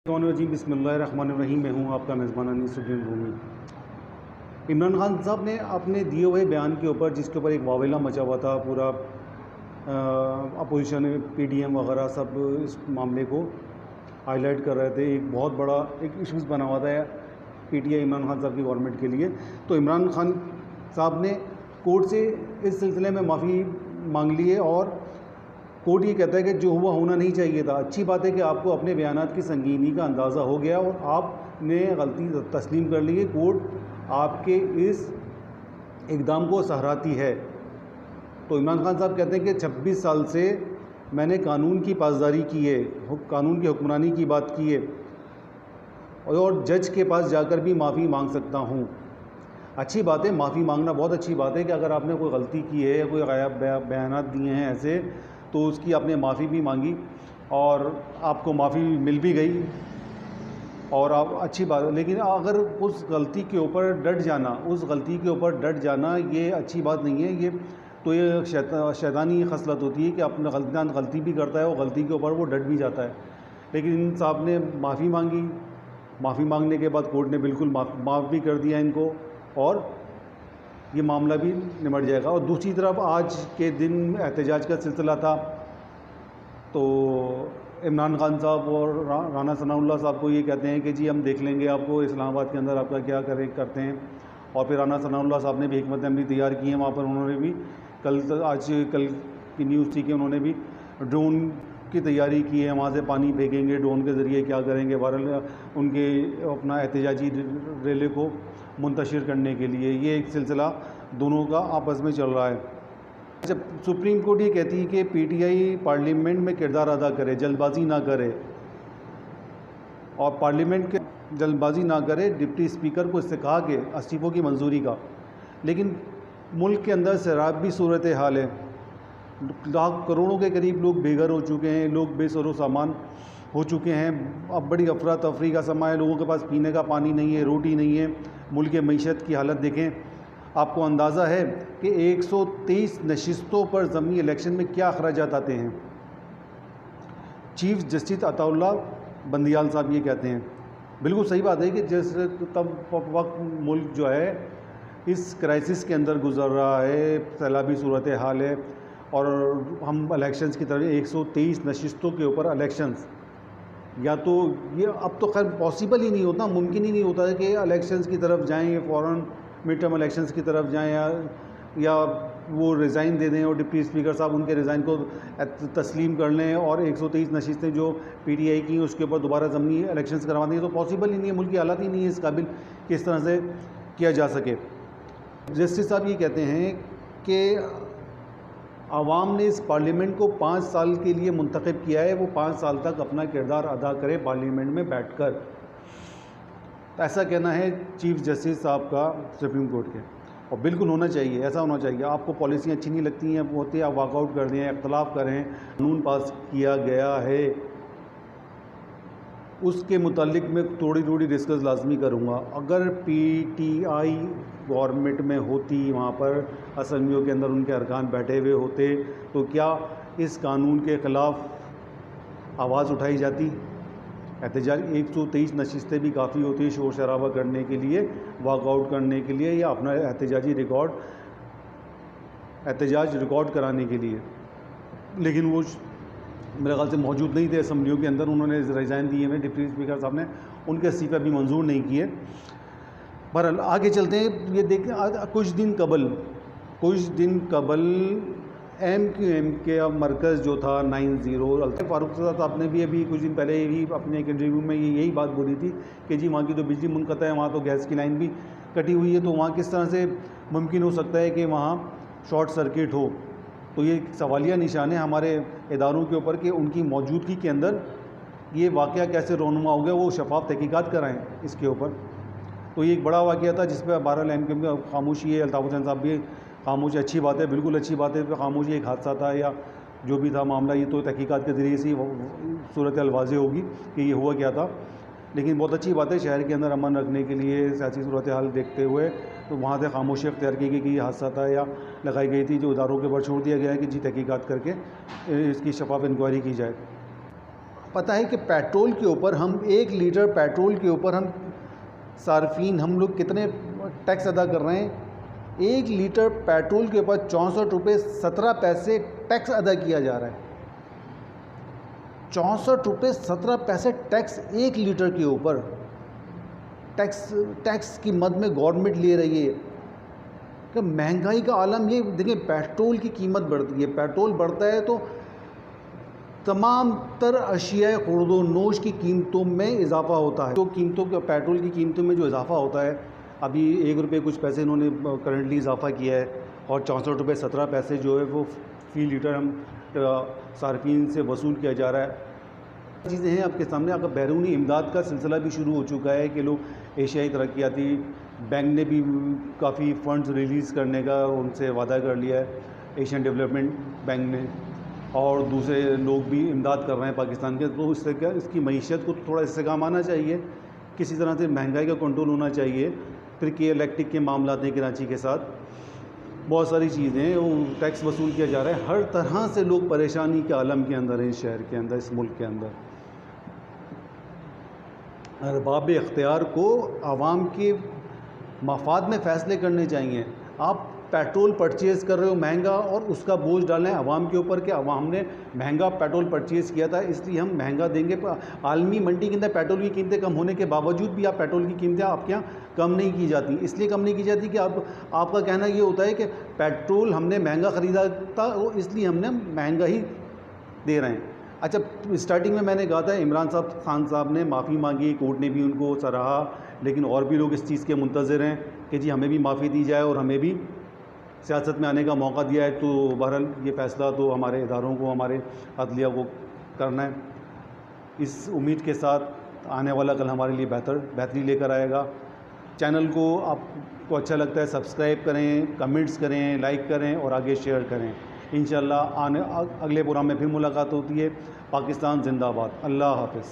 जी बिस्मिल्लाहिर्रहमानिर्रहीम। मैं हूँ आपका मेज़बान अनीसुद्दीन रूमी। इमरान खान साहब ने अपने दिए हुए बयान के ऊपर, जिसके ऊपर एक वावेला मचा हुआ था, पूरा अपोजिशन पीडीएम वगैरह सब इस मामले को हाईलाइट कर रहे थे। एक बहुत बड़ा एक इशूज़ बना हुआ था पीटीआई इमरान खान साहब की गवर्नमेंट के लिए। तो इमरान खान साहब ने कोर्ट से इस सिलसिले में माफ़ी मांग ली है और कोर्ट ये कहता है कि जो हुआ होना नहीं चाहिए था। अच्छी बात है कि आपको अपने बयानात की संगीनी का अंदाज़ा हो गया और आपने गलती तस्लीम कर ली है। कोर्ट आपके इस इक़दाम को सहराती है। तो इमरान खान साहब कहते हैं कि 26 साल से मैंने कानून की पासदारी की है, कानून की हुक्मरानी की बात की है और जज के पास जाकर भी माफ़ी मांग सकता हूँ। अच्छी बात है, माफ़ी मांगना बहुत अच्छी बात है कि अगर आपने कोई गलती की है या कोई गायब बयानात दिए हैं ऐसे, तो उसकी आपने माफ़ी भी मांगी और आपको माफ़ी मिल भी गई और आप अच्छी बात है। लेकिन अगर उस गलती के ऊपर डट जाना ये अच्छी बात नहीं है। ये तो ये शैतानी खसलत होती है कि अपना गलती भी करता है और गलती के ऊपर वो डट भी जाता है। लेकिन इन साहब ने माफ़ी मांगी, माफ़ी मांगने के बाद कोर्ट ने बिल्कुल माफ़ भी कर दिया इनको और ये मामला भी निमट जाएगा। और दूसरी तरफ आज के दिन एहतजाज का सिलसिला था, तो इमरान खान साहब और राना सनाउल्लाह साहब को ये कहते हैं कि जी हम देख लेंगे आपको इस्लामाबाद के अंदर आपका क्या करते हैं। और फिर राना सनाउल्लाह साहब ने भी हिकमत अमली तैयार की है वहाँ पर। उन्होंने भी कल की न्यूज़ थी कि उन्होंने भी ड्रोन की तैयारी की है, वहाँ से पानी फेंकेंगे ड्रोन के ज़रिए, क्या करेंगे बहरहाल उनके अपना एहतजाजी रैली को मुंतशिर करने के लिए। ये एक सिलसिला दोनों का आपस में चल रहा है। जब सुप्रीम कोर्ट ये कहती है कि पीटीआई पार्लियामेंट में किरदार अदा करे, जल्दबाजी ना करे और पार्लियामेंट के जल्दबाजी ना करे, डिप्टी स्पीकर को इससे कहा कि इस्तीफ़ों की मंजूरी का। लेकिन मुल्क के अंदर शराब भी सूरत हाल है, लाख करोड़ों के करीब लोग बेघर हो चुके हैं, लोग बेसरो सामान हो चुके हैं। अब बड़ी अफरा तफरी का समय है, लोगों के पास पीने का पानी नहीं है, रोटी नहीं है। मुल्क के मईशत की हालत देखें। आपको अंदाज़ा है कि 123 नशिस्तों पर ज़मीनी इलेक्शन में क्या अखराजात आते हैं। चीफ जस्टिस अताउल्लाह बंदियाल साहब ये कहते हैं, बिल्कुल सही बात है कि जैसे तब वक्त मुल्क जो है इस क्राइसिस के अंदर गुजर रहा है, सैलाबी सूरत हाल है और हम इलेक्शंस की तरफ 123 नशिस्तों के ऊपर इलेक्शंस, या तो ये अब तो खैर पॉसिबल ही नहीं होता, मुमकिन ही नहीं होता है कि इलेक्शंस की तरफ जाएँ, फ़ौरन मिड टर्म इलेक्शंस की तरफ जाएँ या वो रिज़ाइन दे दें और डिप्टी स्पीकर साहब उनके रिज़ाइन को तस्लीम कर लें और 123 नशिस्तें जो पीटीआई की उसके ऊपर दोबारा ज़मीनी इलेक्शंस करवा देंगे। तो पॉसिबल ही नहीं है, मुल्क की हालत ही नहीं है इस काबिल कि इस तरह से किया जा सके। जस्टिस साहब ये कहते हैं कि आवाम ने इस पार्लियामेंट को 5 साल के लिए मुंतखब किया है, वो 5 साल तक अपना किरदार अदा करे पार्लियामेंट में बैठकर। ऐसा कहना है चीफ जस्टिस साहब का सुप्रीम कोर्ट के, और बिल्कुल होना चाहिए, ऐसा होना चाहिए। आपको पॉलिसियाँ अच्छी नहीं लगती हैं होती, आप वॉकआउट कर दें, इख्तलाफ करें। कानून पास किया गया है उसके मुतालिक मैं थोड़ी डिस्कस लाजमी करूँगा। अगर पीटीआई गवर्नमेंट में होती, वहाँ पर असम्बलियों के अंदर उनके अरकान बैठे हुए होते, तो क्या इस कानून के ख़िलाफ़ आवाज़ उठाई जाती? एहतजाज 123 नशिस्तें भी काफ़ी होती है शोर शराबा करने के लिए, वॉकआउट करने के लिए या अपना एहतजाज रिकॉर्ड कराने के लिए। लेकिन वो मेरे ख्याल से मौजूद नहीं थे असम्बलियों के अंदर। उन्होंने रिज़ाइन दिए हैं, डिप्टी स्पीकर साहब ने उनके इस्तीफ़े भी मंजूर नहीं किए। बहरहाल आगे चलते हैं। ये देखें, कुछ दिन कबल MQM के मरकज़ जो था 90 अल्ताफ़ फारूक साहब ने भी अभी कुछ दिन पहले ही अपने एक इंटरव्यू में यही बात बोली थी कि जी वहाँ की तो बिजली मुनक़ता है, वहाँ तो गैस की लाइन भी कटी हुई है, तो वहाँ किस तरह से मुमकिन हो सकता है कि वहाँ शॉर्ट सर्किट हो। तो ये सवालिया निशान है हमारे इदारों के ऊपर कि उनकी मौजूदगी के अंदर ये वाक़या कैसे रोनुमा हो गया, वो शफाफ तहकीकात कराएँ इसके ऊपर। तो ये एक बड़ा वाक़या था जिस पर बहरहाल MQM की खामोशी है, अल्ताफ़ हुसैन साहब भी खामोशी, अच्छी बात है, बिल्कुल अच्छी बात है। खामोशी एक हादसा था या जो भी था मामला, ये तो तहकीकात के ज़रिए से सूरत वाज़ेह होगी कि ये हुआ क्या था। लेकिन बहुत अच्छी बात है, शहर के अंदर अमन रखने के लिए सियासी सूरत हाल देखते हुए तो वहाँ से खामोशी अख्तियार की गई कि ये हादसा था या लगाई गई थी, जो इदारों के ऊपर छोड़ दिया गया है कि जी तहकीकात करके इसकी शफाफ इंक्वायरी की जाए। पता है कि पेट्रोल के ऊपर हम 1 लीटर पेट्रोल के ऊपर हम सार्फिन हम लोग कितने टैक्स अदा कर रहे हैं? 1 लीटर पेट्रोल के ऊपर 64 रुपये 17 पैसे टैक्स अदा किया जा रहा है। 64 रुपये 17 पैसे टैक्स 1 लीटर के ऊपर टैक्स की मद में गवर्नमेंट ले रही है। कि महंगाई का आलम ये देखिए, पेट्रोल की कीमत बढ़ती है, पेट्रोल बढ़ता है तो तमाम तर अशिया खुर्दो नोश की कीमतों में इजाफ़ा होता है। तो कीमतों के पेट्रोल की कीमतों में जो इजाफ़ा होता है, अभी 1 रुपये कुछ पैसे इन्होंने करंटली इजाफ़ा किया है और 64 रुपये 17 पैसे जो है वो फ़ी लीटर हम सार्फिन से वसूल किया जा रहा है। चीज़ें हैं आपके सामने। अगर बैरूनी इमदाद का सिलसिला भी शुरू हो चुका है कि लोग एशियाई तरक्याती बैंक ने भी काफ़ी फ़ंड्स रिलीज़ करने का उनसे वादा कर लिया है, एशियन डेवलपमेंट बैंक ने, और दूसरे लोग भी इमदाद कर रहे हैं पाकिस्तान के। तो इससे क्या, इसकी मईशत को थोड़ा इस्तेकाम आना चाहिए, किसी तरह से महंगाई का कंट्रोल होना चाहिए। फिर के इलेक्ट्रिक के मामला हैं कराची के साथ, बहुत सारी चीज़ें वो टैक्स वसूल किया जा रहा है। हर तरह से लोग परेशानी के आलम के अंदर हैं इस शहर के अंदर, इस मुल्क के अंदर। अरबाब इख्तियार को आवाम के मफाद में फ़ैसले करने चाहिए। आप पेट्रोल परचेज़ कर रहे हो महंगा और उसका बोझ डालना है आवाम के ऊपर कि आवाम ने महंगा पेट्रोल परचेज़ किया था इसलिए हम महंगा देंगे। आलमी मंडी के अंदर पेट्रोल की कीमतें कम होने के बावजूद भी आप पेट्रोल की कीमतें आपके यहाँ कम नहीं की जाती। इसलिए कम नहीं की जाती कि आपका कहना ये होता है कि पेट्रोल हमने महंगा ख़रीदा था वो इसलिए हमने महंगा ही दे रहे हैं। अच्छा, स्टार्टिंग में मैंने कहा था इमरान खान साहब ने माफ़ी मांगी, कोर्ट ने भी उनको सराहा, लेकिन और भी लोग इस चीज़ के मुंतज़िर हैं कि जी हमें भी माफ़ी दी जाए और हमें भी सियासत में आने का मौका दिया है। तो बहरहाल ये फ़ैसला तो हमारे इदारों को, हमारे अदलिया को करना है। इस उम्मीद के साथ आने वाला कल हमारे लिए बेहतरी लेकर आएगा। चैनल को आपको अच्छा लगता है सब्सक्राइब करें, कमेंट्स करें, लाइक करें और आगे शेयर करें। इंशाअल्लाह अगले प्रोग्राम में फिर मुलाकात होती है। पाकिस्तान जिंदाबाद। अल्लाह हाफ़िज़।